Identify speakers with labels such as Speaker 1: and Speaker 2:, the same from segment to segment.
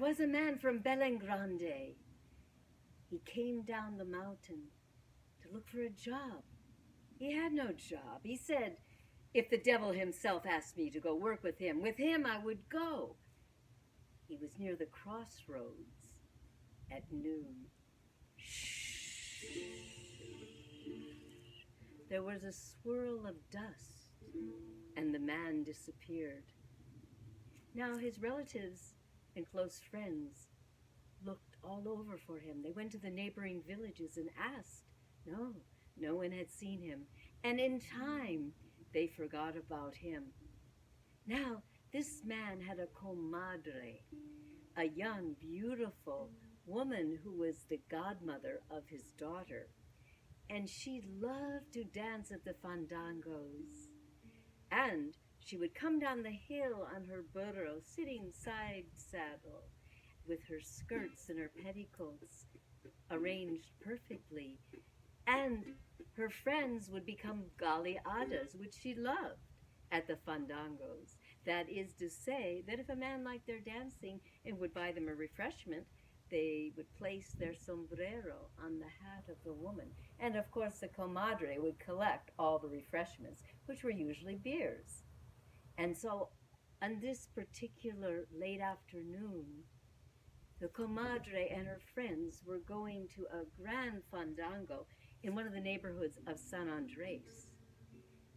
Speaker 1: was a man from Belengrande. He came down the mountain to look for a job. He had no job. He said, if the devil himself asked me to go work with him I would go. He was near the crossroads at noon. Shh. There was a swirl of dust, and the man disappeared. Now his relatives and close friends looked all over for him. They went to the neighboring villages and asked. No one had seen him. And in time, they forgot about him. Now, this man had a comadre, a young, beautiful woman who was the godmother of his daughter. And she loved to dance at the fandangos. And she would come down the hill on her burro, sitting side saddle, with her skirts and her petticoats arranged perfectly. And her friends would become galeadas, which she loved, at the fandangos. That is to say that if a man liked their dancing and would buy them a refreshment, they would place their sombrero on the hat of the woman. And of course the comadre would collect all the refreshments, which were usually beers. And so on this particular late afternoon, the comadre and her friends were going to a grand fandango in one of the neighborhoods of San Andres.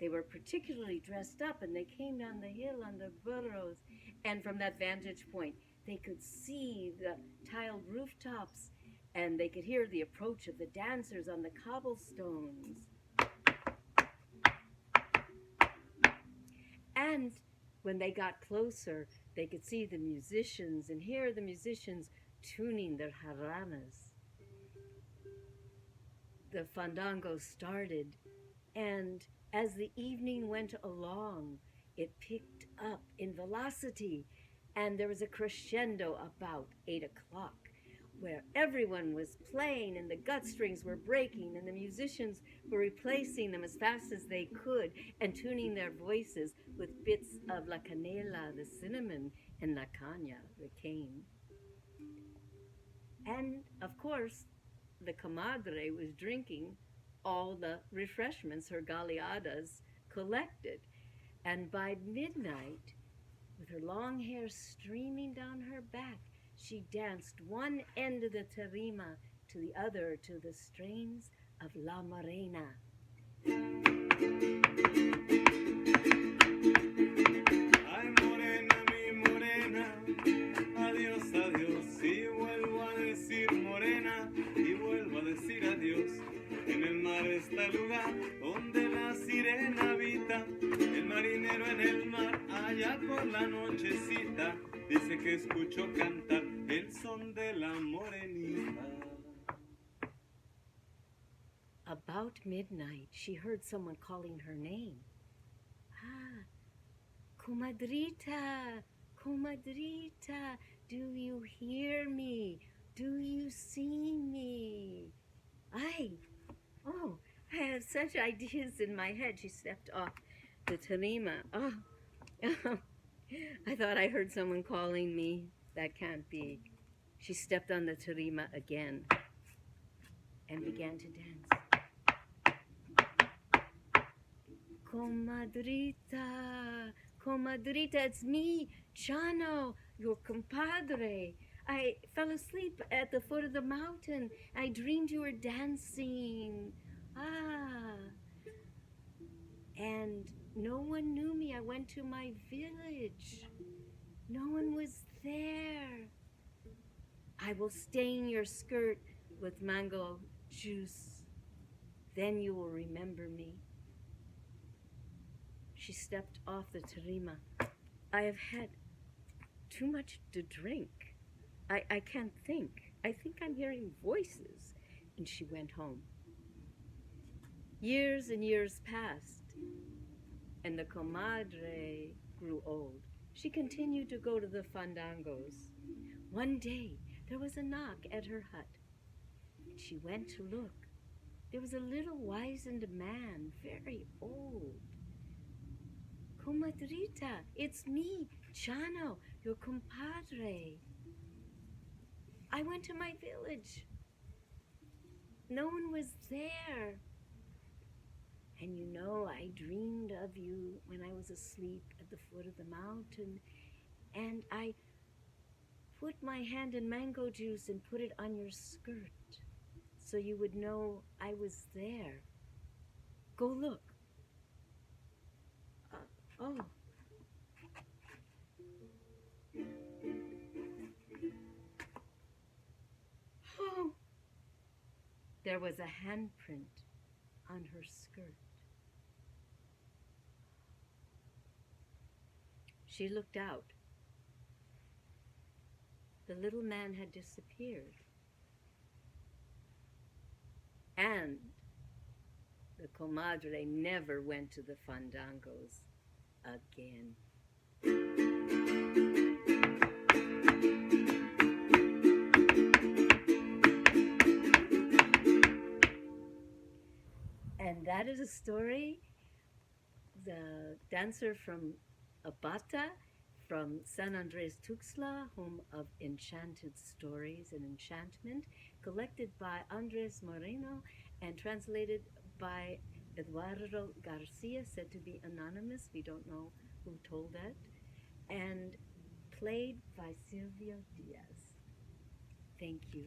Speaker 1: They were particularly dressed up, and they came down the hill on the burros, and from that vantage point, they could see the tiled rooftops, and they could hear the approach of the dancers on the cobblestones. And when they got closer, they could see the musicians and hear the musicians tuning their jarranas. The fandango started, and as the evening went along, it picked up in velocity, and there was a crescendo about 8 o'clock, where everyone was playing and the gut strings were breaking and the musicians were replacing them as fast as they could and tuning their voices with bits of la canela, the cinnamon, and la caña, the cane. And of course, the comadre was drinking all the refreshments her galeadas collected. And by midnight, with her long hair streaming down her back, she danced one end of the tarima to the other to the strains of La Morena.
Speaker 2: Ay, morena, mi morena, adiós, adiós, y vuelvo a decir morena, y vuelvo a decir adiós. En el mar está el lugar donde la sirena habita, el marinero en el mar, allá por la nochecita, dice que escuchó cantar el son de la morenita.
Speaker 1: About midnight, she heard someone calling her name. Ah, comadrita, comadrita, do you hear me? Do you see me? I have such ideas in my head. She stepped off the tarima. I thought I heard someone calling me. That can't be. She stepped on the tarima again and began to dance. Comadrita, comadrita, it's me, Chano, your compadre. I fell asleep at the foot of the mountain. I dreamed you were dancing. And no one knew me. I went to my village. No one was there. I will stain your skirt with mango juice. Then you will remember me. She stepped off the tarima. I have had too much to drink. I can't think. I think I'm hearing voices. And she went home. Years and years passed, and the comadre grew old. She continued to go to the fandangos. One day, there was a knock at her hut, and she went to look. There was a little wizened man, very old. Comadrita, it's me, Chano, your compadre. I went to my village. No one was there. And you know, I dreamed of you when I was asleep at the foot of the mountain. And I put my hand in mango juice and put it on your skirt so you would know I was there. Go look. Oh. Oh. There was a handprint on her skirt. She looked out. The little man had disappeared. And the comadre never went to the fandangos again. And that is a story. The dancer from Abata, from San Andres Tuxtla, home of enchanted stories and enchantment, collected by Andres Moreno and translated by Eduardo Garcia, said to be anonymous. We don't know who told that. And played by Silvio Diaz. Thank you.